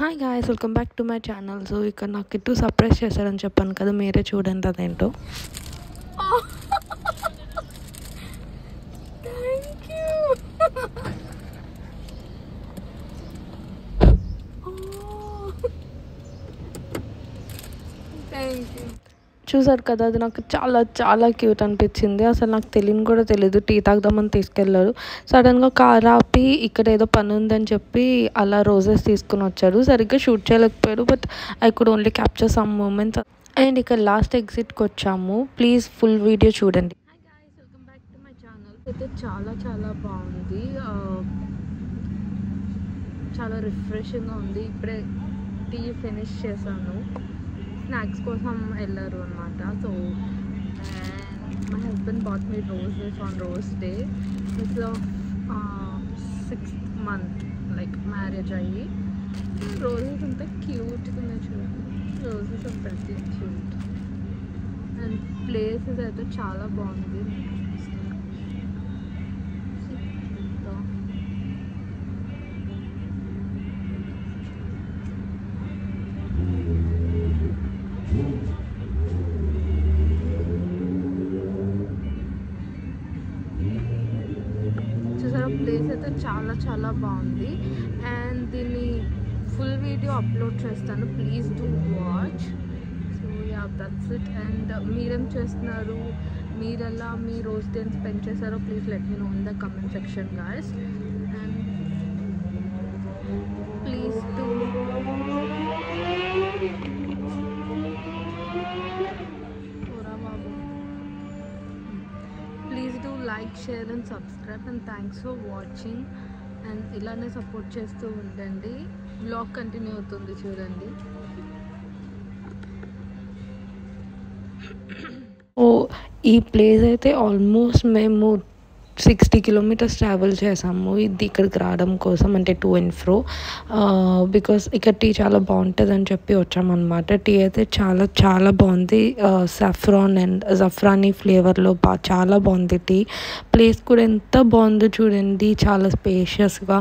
Hi guys, welcome back to my channel. So ఇక్కడ నాకు kit surprise చేశారని చెప్పాను కదా, మీరే చూడండి అదేంటో. చూసారు కదా, అది నాకు చాలా చాలా క్యూట్ అనిపించింది. అసలు నాకు కూడా తెలియదు. టీ తాగుదామని తీసుకెళ్ళారు. సడన్గా కార్ ఆపి ఇక్కడ ఏదో పని ఉందని చెప్పి అలా రోజెస్ తీసుకుని వచ్చారు. సరిగ్గా షూట్ చేయలేకపోయారు, but I could only capture some moments. And ఇక్కడ లాస్ట్ ఎగ్జిట్కి వచ్చాము. ప్లీజ్ ఫుల్ వీడియో చూడండి. Hi guys, welcome back to my channel. అయితే చాలా చాలా బాగుంది, చాలా రిఫ్రెషింగ్గా ఉంది. ఇప్పుడే టీ ఫినిష్ చేశాను. స్నాక్స్ కోసం వెళ్ళారు అనమాట. So my husband bought me roses on Rose Day. It's 6th month like marriage అయ్యి. రోజెస్ అంతా క్యూట్గా ఉన్నాయి చూడండి. Roses are very cute. And places అయితే చాలా బాగుంది. ప్లేస్ అయితే చాలా చాలా బాగుంది. అండ్ దీన్ని ఫుల్ వీడియో అప్లోడ్ చేస్తాను. Please do watch. So ya, that's it. And మీరేం చేస్తున్నారు, మీరెలా మీ రోజ్ డే స్పెండ్ చేశారో please let me know in the comment section guys. And please do like, share and subscribe. And thanks for watching. And ఇలానే support చేస్తూ ఉండండి. Vlog continue అవుతుంది చూడండి. ఈ ప్లేస్ అయితే ఆల్మోస్ట్ మేము 60 kilometers ట్రావెల్ చేసాము ఇది ఇక్కడికి రావడం కోసం, అంటే టు అండ్ ఫ్రో. బికాస్ ఇక్కడ టీ చాలా బాగుంటుంది అని చెప్పి వచ్చామన్నమాట. టీ అయితే చాలా చాలా బాగుంది. సాఫ్రాన్ అండ్ జఫ్రానీ ఫ్లేవర్లో చాలా బాగుంది టీ. ప్లేస్ కూడా ఎంత బాగుందో చూడండి, చాలా స్పేషియస్గా,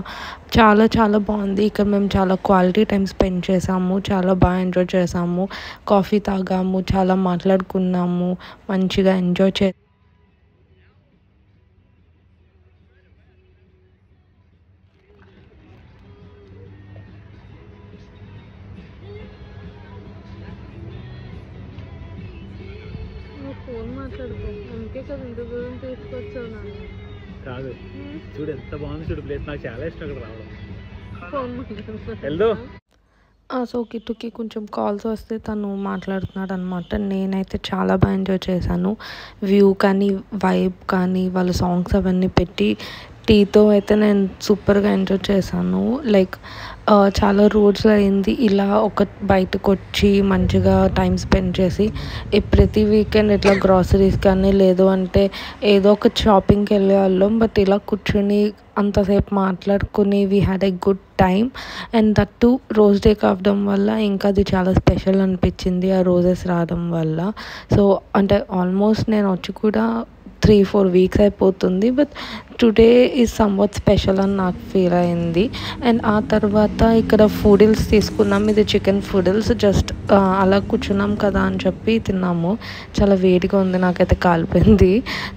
చాలా చాలా బాగుంది. ఇక్కడ మేము చాలా క్వాలిటీ టైం స్పెండ్ చేసాము, చాలా బాగా ఎంజాయ్ చేసాము. కాఫీ తాగాము, చాలా మాట్లాడుకున్నాము, మంచిగా ఎంజాయ్ చే ఫోన్ మాట్లాడుకో. అందుకే కదా ఇంత దూరం తీసుకొచ్చావు నన్ను. కాదు, చూడు ఎంత బాగుంది చూడు ప్లేస్. నాకు చాలా ఇష్టం ఇక్కడ రావడం. ఫోన్ వెళ్దు. సో కిట్టుకి కొంచెం కాల్స్ వస్తే తను మాట్లాడుతున్నాడు అనమాట. నేనైతే చాలా బాగా ఎంజాయ్ చేశాను. వ్యూ కానీ, వైబ్ కానీ, వాళ్ళ సాంగ్స్ అవన్నీ పెట్టి టీతో అయితే నేను సూపర్గా ఎంజాయ్ చేశాను. లైక్ చాలా రోజులు అయింది ఇలా ఒక బయటకు వచ్చి మంచిగా టైం స్పెండ్ చేసి. ప్రతి వీకెండ్ ఇట్లా గ్రాసరీస్ కానీ లేదు అంటే ఏదో ఒక షాపింగ్కి వెళ్ళే వాళ్ళం. బట్ ఇలా కూర్చొని అంతసేపు మాట్లాడుకుని we had a good time. And that to rose day కావడం వల్ల ఇంకా అది చాలా స్పెషల్ అనిపించింది ఆ రోజెస్ రావడం వల్ల. సో అంటే ఆల్మోస్ట్ నేను వచ్చి కూడా 3-4 weeks అయిపోతుంది. But today is somewhat special అని నాకు ఫీల్ అయింది. అండ్ ఆ తర్వాత ఇక్కడ ఫుడిల్స్ తీసుకున్నాం. ఇది చికెన్ ఫుడిల్స్. జస్ట్ అలా కూర్చున్నాం కదా అని చెప్పి తిన్నాము. చాలా వేడిగా ఉంది, నాకైతే కాలిపోయింది.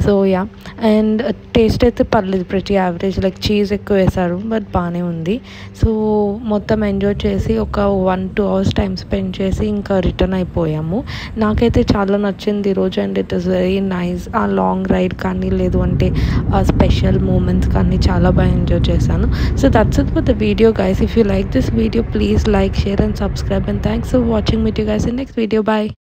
సో యా, అండ్ టేస్ట్ అయితే పర్లేదు, ప్రతి యావరేజ్. లైక్ చీజ్ ఎక్కువ వేశారు, బట్ బాగానే ఉంది. సో మొత్తం ఎంజాయ్ చేసి ఒక 1-2 hours టైం స్పెండ్ చేసి ఇంకా రిటర్న్ అయిపోయాము. నాకైతే చాలా నచ్చింది ఈరోజు. And it is very nice. ఆ లాంగ్ రైడ్ కానీ లేదు అంటే ఆ స్పెషల్ మూమెంట్స్ కానీ చాలా బాగా ఎంజాయ్ చేశాను. So that's it for the video guys. If you like this video, please like, share and subscribe. And thanks for watching. Meet you guys in next video. Bye.